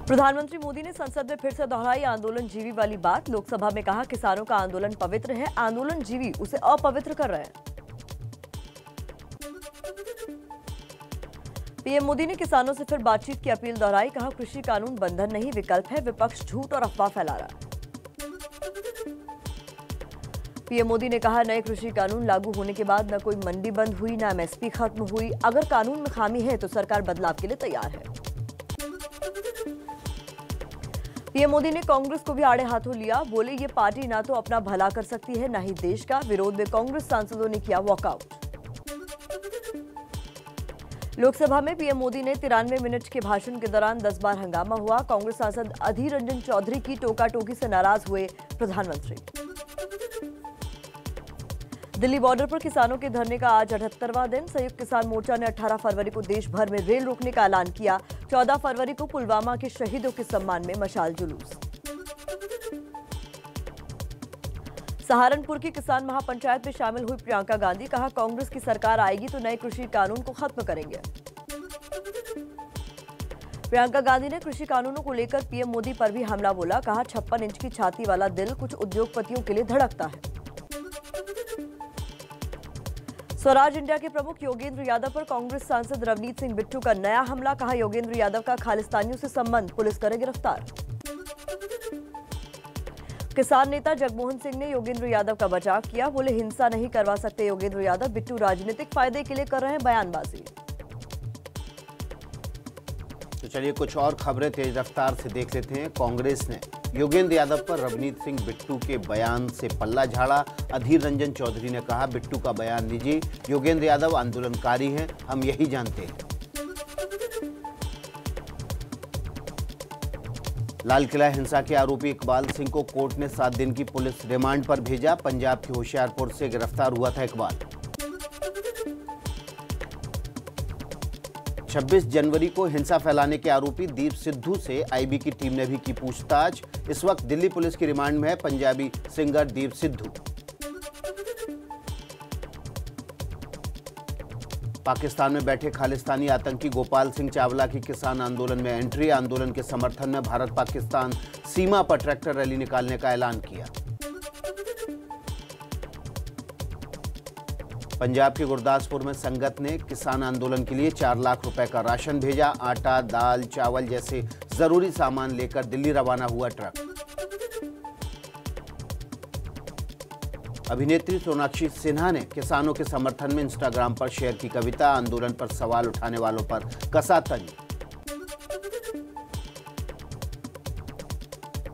प्रधानमंत्री मोदी ने संसद में फिर से दोहराई आंदोलन जीवी वाली बात। लोकसभा में कहा किसानों का आंदोलन पवित्र है, आंदोलन जीवी उसे अपवित्र कर रहे हैं। पीएम मोदी ने किसानों से फिर बातचीत की अपील दोहराई। कहा कृषि कानून बंधन नहीं विकल्प है, विपक्ष झूठ और अफवाह फैला रहा है। पीएम मोदी ने कहा नए कृषि कानून लागू होने के बाद न कोई मंडी बंद हुई, न एमएसपी खत्म हुई। अगर कानून में खामी है तो सरकार बदलाव के लिए तैयार है। पीएम मोदी ने कांग्रेस को भी आड़े हाथों लिया। बोले ये पार्टी ना तो अपना भला कर सकती है न ही देश का। विरोध में कांग्रेस सांसदों ने किया वॉकआउट। लोकसभा में पीएम मोदी ने 93 मिनट के भाषण के दौरान 10 बार हंगामा हुआ। कांग्रेस सांसद अधीर रंजन चौधरी की टोका टोकी से नाराज हुए प्रधानमंत्री। दिल्ली बॉर्डर पर किसानों के धरने का आज 78वां दिन। संयुक्त किसान मोर्चा ने 18 फरवरी को देश भर में रेल रोकने का ऐलान किया। 14 फरवरी को पुलवामा के शहीदों के सम्मान में मशाल जुलूस। सहारनपुर की किसान महापंचायत में शामिल हुई प्रियंका गांधी। कहा कांग्रेस की सरकार आएगी तो नए कृषि कानून को खत्म करेंगे। प्रियंका गांधी ने कृषि कानूनों को लेकर पीएम मोदी पर भी हमला बोला। कहा 56 इंच की छाती वाला दिल कुछ उद्योगपतियों के लिए धड़कता है। स्वराज इंडिया के प्रमुख योगेंद्र यादव पर कांग्रेस सांसद रवनीत सिंह बिट्टू का नया हमला। कहा योगेंद्र यादव का खालिस्तानियों से संबंध, पुलिस करे गिरफ्तार। किसान नेता जगमोहन सिंह ने योगेंद्र यादव का बचाव किया। बोले हिंसा नहीं करवा सकते योगेंद्र यादव, बिट्टू राजनीतिक फायदे के लिए कर रहे हैं बयानबाजी। तो चलिए कुछ और खबरें तेज रफ्तार से देख लेते हैं। कांग्रेस ने योगेंद्र यादव पर रवनीत सिंह बिट्टू के बयान से पल्ला झाड़ा। अधीर रंजन चौधरी ने कहा बिट्टू का बयान निजी, योगेंद्र यादव आंदोलनकारी हैं, हम यही जानते हैं। लाल किला हिंसा के आरोपी इकबाल सिंह को कोर्ट ने 7 दिन की पुलिस रिमांड पर भेजा। पंजाब के होशियारपुर से गिरफ्तार हुआ था इकबाल। 26 जनवरी को हिंसा फैलाने के आरोपी दीप सिद्धू से आईबी की टीम ने भी की पूछताछ। इस वक्त दिल्ली पुलिस की रिमांड में है पंजाबी सिंगर दीप सिद्धू। पाकिस्तान में बैठे खालिस्तानी आतंकी गोपाल सिंह चावला की किसान आंदोलन में एंट्री। आंदोलन के समर्थन में भारत पाकिस्तान सीमा पर ट्रैक्टर रैली निकालने का ऐलान किया। पंजाब के गुरदासपुर में संगत ने किसान आंदोलन के लिए 4 लाख रुपए का राशन भेजा। आटा, दाल, चावल जैसे जरूरी सामान लेकर दिल्ली रवाना हुआ ट्रक। अभिनेत्री सोनाक्षी सिन्हा ने किसानों के समर्थन में इंस्टाग्राम पर शेयर की कविता। आंदोलन पर सवाल उठाने वालों पर कसा तंज।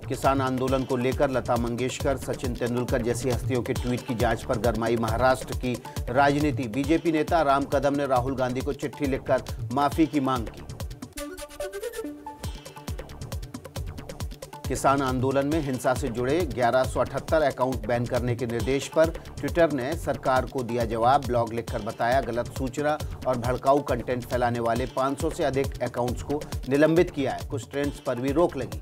किसान आंदोलन को लेकर लता मंगेशकर, सचिन तेंदुलकर जैसी हस्तियों के ट्वीट की जांच पर गरमाई महाराष्ट्र की राजनीति। बीजेपी नेता राम कदम ने राहुल गांधी को चिट्ठी लिखकर माफी की मांग की। किसान आंदोलन में हिंसा से जुड़े 1178 अकाउंट बैन करने के निर्देश पर ट्विटर ने सरकार को दिया जवाब। ब्लॉग लिखकर बताया गलत सूचना और भड़काऊ कंटेंट फैलाने वाले 500 से अधिक अकाउंट्स को निलंबित किया है। कुछ ट्रेंड्स पर भी रोक लगी।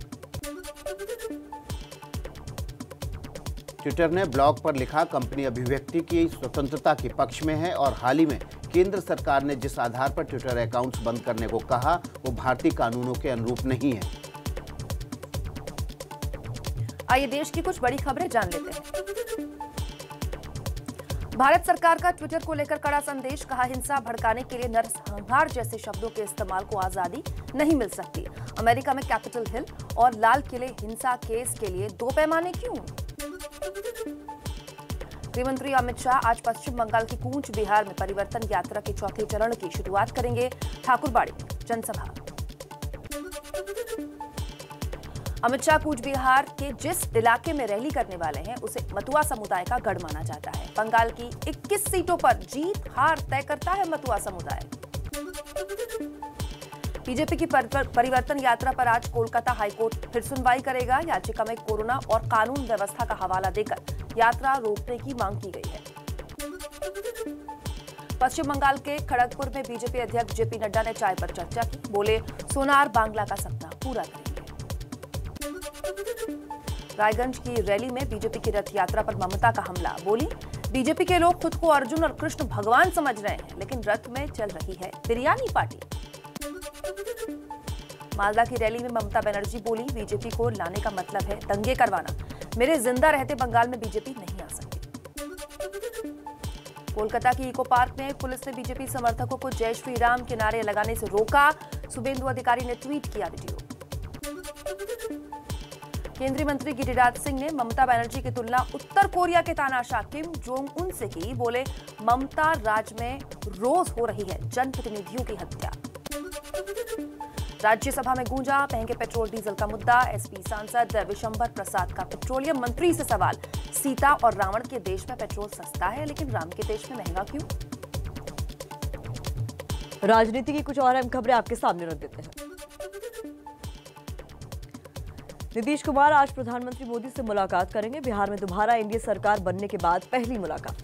ट्विटर ने ब्लॉग पर लिखा कंपनी अभिव्यक्ति की स्वतंत्रता के पक्ष में है और हाल ही में केंद्र सरकार ने जिस आधार पर ट्विटर अकाउंट्स बंद करने को कहा वो भारतीय कानूनों के अनुरूप नहीं है। आइए देश की कुछ बड़ी खबरें जान लेते हैं। भारत सरकार का ट्विटर को लेकर कड़ा संदेश। कहा हिंसा भड़काने के लिए नरसंहार जैसे शब्दों के इस्तेमाल को आजादी नहीं मिल सकती। अमेरिका में कैपिटल हिल और लाल किले हिंसा केस के लिए 2 पैमाने क्यों? गृहमंत्री अमित शाह आज पश्चिम बंगाल की कूच बिहार में परिवर्तन यात्रा के 4थे चरण की शुरुआत करेंगे। ठाकुरबाड़ी में जनसभा। अमित शाह कूच बिहार के जिस इलाके में रैली करने वाले हैं उसे मतुआ समुदाय का गढ़ माना जाता है। बंगाल की 21 सीटों पर जीत हार तय करता है मतुआ समुदाय। बीजेपी की परिवर्तन यात्रा पर आज कोलकाता हाईकोर्ट फिर सुनवाई करेगा। याचिका में कोरोना और कानून व्यवस्था का हवाला देकर यात्रा रोकने की मांग की गई है। पश्चिम बंगाल के खड़गपुर में बीजेपी अध्यक्ष जेपी नड्डा ने चाय पर चर्चा की। बोले सोनार बांग्ला का सपना पूरा करेंगे। रायगंज की रैली में बीजेपी की रथ यात्रा पर ममता का हमला। बोली बीजेपी के लोग खुद को अर्जुन और कृष्ण भगवान समझ रहे हैं, लेकिन रथ में चल रही है बिरयानी पार्टी। मालदा की रैली में ममता बनर्जी बोली, बीजेपी को लाने का मतलब है दंगे करवाना। मेरे जिंदा रहते बंगाल में बीजेपी नहीं आ सकती। कोलकाता की इको पार्क में पुलिस ने बीजेपी समर्थकों को जय श्री राम के नारे लगाने से रोका। शुभेंदु अधिकारी ने ट्वीट किया वीडियो। केंद्रीय मंत्री गिरिराज सिंह ने ममता बनर्जी की तुलना उत्तर कोरिया के तानाशाह किम जोंग उन से की। बोले, ममता राज में रोज हो रही है जनप्रतिनिधियों की हत्या। राज्यसभा में गूंजा महंगे पेट्रोल डीजल का मुद्दा। एसपी सांसद विशंबर प्रसाद का पेट्रोलियम मंत्री से सवाल, सीता और रावण के देश में पेट्रोल सस्ता है, लेकिन राम के देश में महंगा क्यों? राजनीति की कुछ और अहम खबरें आपके सामने रख देते हैं। नीतीश कुमार आज प्रधानमंत्री मोदी से मुलाकात करेंगे। बिहार में दोबारा एनडीए सरकार बनने के बाद पहली मुलाकात।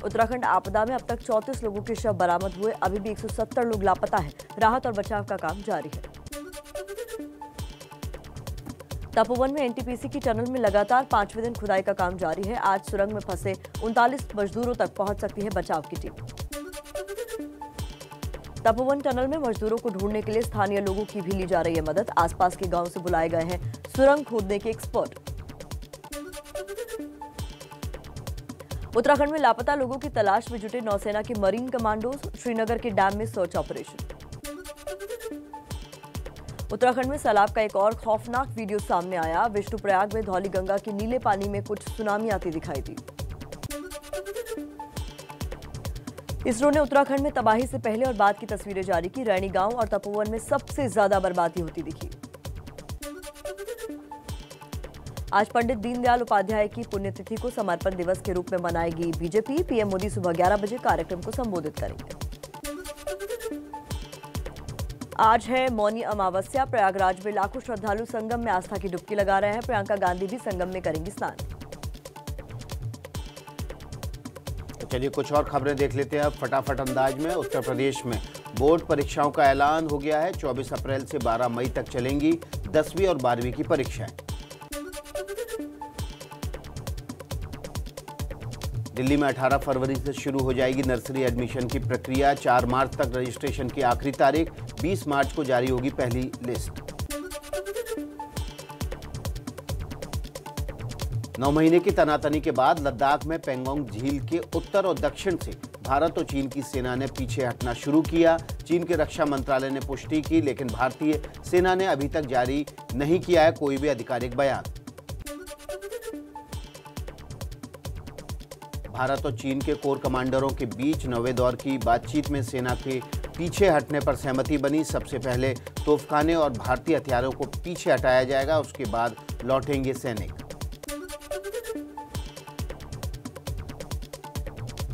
उत्तराखंड आपदा में अब तक 34 लोगों के शव बरामद हुए। अभी भी 170 लोग लापता हैं। राहत और बचाव का काम जारी है। तपोवन में एनटीपीसी की टनल में लगातार 5वें दिन खुदाई का काम जारी है। आज सुरंग में फंसे 39 मजदूरों तक पहुंच सकती है बचाव की टीम। तपोवन टनल में मजदूरों को ढूंढने के लिए स्थानीय लोगों की भी ली जा रही है मदद। आसपास के गांव से बुलाए गए हैं सुरंग खोदने के एक्सपर्ट। उत्तराखंड में लापता लोगों की तलाश में जुटे नौसेना के मरीन कमांडोज। श्रीनगर के डैम में सर्च ऑपरेशन। उत्तराखंड में सैलाब का एक और खौफनाक वीडियो सामने आया। विष्णुप्रयाग में धौली गंगा के नीले पानी में कुछ सुनामी आती दिखाई दी। इसरो ने उत्तराखंड में तबाही से पहले और बाद की तस्वीरें जारी की। रैणी गांव और तपोवन में सबसे ज्यादा बर्बादी होती दिखी। आज पंडित दीनदयाल उपाध्याय की पुण्यतिथि को समर्पण दिवस के रूप में मनाएगी बीजेपी। पीएम मोदी सुबह 11 बजे कार्यक्रम को संबोधित करेंगे। आज है मौनी अमावस्या। प्रयागराज में लाखों श्रद्धालु संगम में आस्था की डुबकी लगा रहे हैं। प्रियंका गांधी भी संगम में करेंगी स्नान। चलिए कुछ और खबरें देख लेते हैं अब फटाफट अंदाज में। उत्तर प्रदेश में बोर्ड परीक्षाओं का ऐलान हो गया है। 24 अप्रैल से 12 मई तक चलेंगी 10वीं और 12वीं की परीक्षाएं। दिल्ली में 18 फरवरी से शुरू हो जाएगी नर्सरी एडमिशन की प्रक्रिया। 4 मार्च तक रजिस्ट्रेशन की आखिरी तारीख। 20 मार्च को जारी होगी पहली लिस्ट। 9 महीने की तनातनी के बाद लद्दाख में पेंगोंग झील के उत्तर और दक्षिण से भारत और चीन की सेना ने पीछे हटना शुरू किया। चीन के रक्षा मंत्रालय ने पुष्टि की, लेकिन भारतीय सेना ने अभी तक जारी नहीं किया है कोई भी आधिकारिक बयान। भारत और चीन के कोर कमांडरों के बीच 9वें दौर की बातचीत में सेना के पीछे हटने पर सहमति बनी। सबसे पहले तोपखाने और भारतीय हथियारों को पीछे हटाया जाएगा, उसके बाद लौटेंगे सैनिक।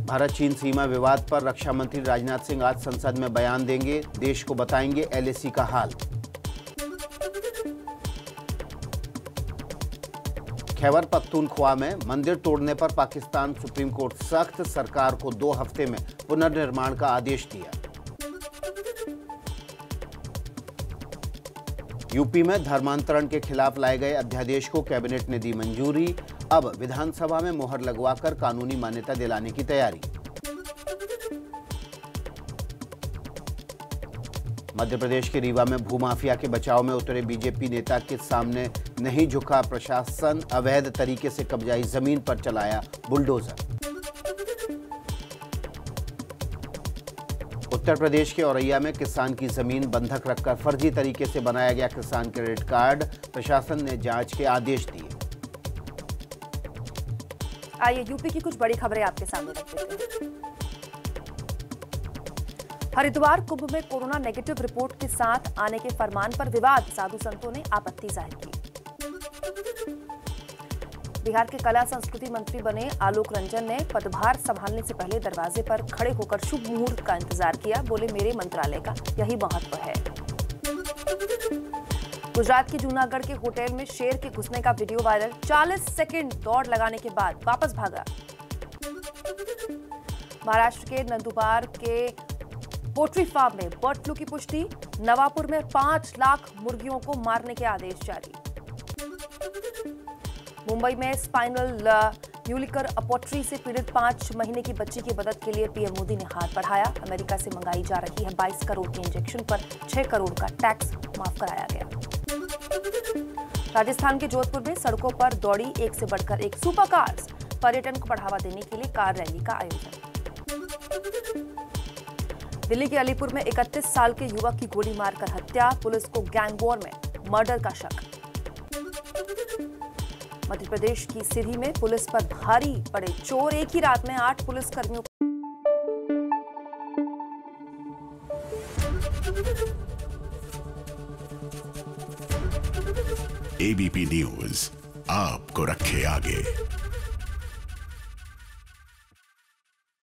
भारत चीन सीमा विवाद पर रक्षा मंत्री राजनाथ सिंह आज संसद में बयान देंगे। देश को बताएंगे एलएसी का हाल। खैबर पख्तूनख्वा में मंदिर तोड़ने पर पाकिस्तान सुप्रीम कोर्ट सख्त। सरकार को 2 हफ्ते में पुनर्निर्माण का आदेश दिया। यूपी में धर्मांतरण के खिलाफ लाए गए अध्यादेश को कैबिनेट ने दी मंजूरी। अब विधानसभा में मोहर लगवाकर कानूनी मान्यता दिलाने की तैयारी। मध्य प्रदेश के रीवा में भूमाफिया के बचाव में उतरे बीजेपी नेता के सामने नहीं झुका प्रशासन। अवैध तरीके से कब्जाई जमीन पर चलाया बुलडोजर। उत्तर प्रदेश के औरैया में किसान की जमीन बंधक रखकर फर्जी तरीके से बनाया गया किसान क्रेडिट कार्ड। प्रशासन ने जांच के आदेश दिए। आइए यूपी की कुछ बड़ी खबरें आपके सामने रख देते हैं। हरिद्वार कुंभ में कोरोना नेगेटिव रिपोर्ट के साथ आने के फरमान पर विवाद। साधु संतों ने आपत्ति जाहिर की। बिहार के कला संस्कृति मंत्री बने आलोक रंजन ने पदभार संभालने से पहले दरवाजे पर खड़े होकर शुभ मुहूर्त का इंतजार किया। बोले, मेरे मंत्रालय का यही महत्व है। गुजरात के जूनागढ़ के होटल में शेर के घुसने का वीडियो वायरल। 40 सेकंड दौड़ लगाने के बाद वापस भागा। महाराष्ट्र के नंदुरबार के पोल्ट्री फार्म में बर्ड फ्लू की पुष्टि। नवापुर में 5 लाख मुर्गियों को मारने के आदेश जारी। मुंबई में स्पाइनल यूलिकर अपोट्री से पीड़ित 5 महीने की बच्ची की मदद के लिए पीएम मोदी ने हाथ बढ़ाया। अमेरिका से मंगाई जा रही है 22 करोड़ के इंजेक्शन पर 6 करोड़ का टैक्स माफ कराया गया। राजस्थान के जोधपुर में सड़कों पर दौड़ी एक से बढ़कर एक सुपर कार्स। पर्यटन को बढ़ावा देने के लिए कार रैली का आयोजन। दिल्ली के अलीपुर में 31 साल के युवक की गोली मारकर हत्या। पुलिस को गैंग वॉर में मर्डर का शक। मध्य प्रदेश की सिधी में पुलिस पर भारी पड़े चोर। एक ही रात में 8 पुलिसकर्मियों एबीपी न्यूज आपको रखे आगे।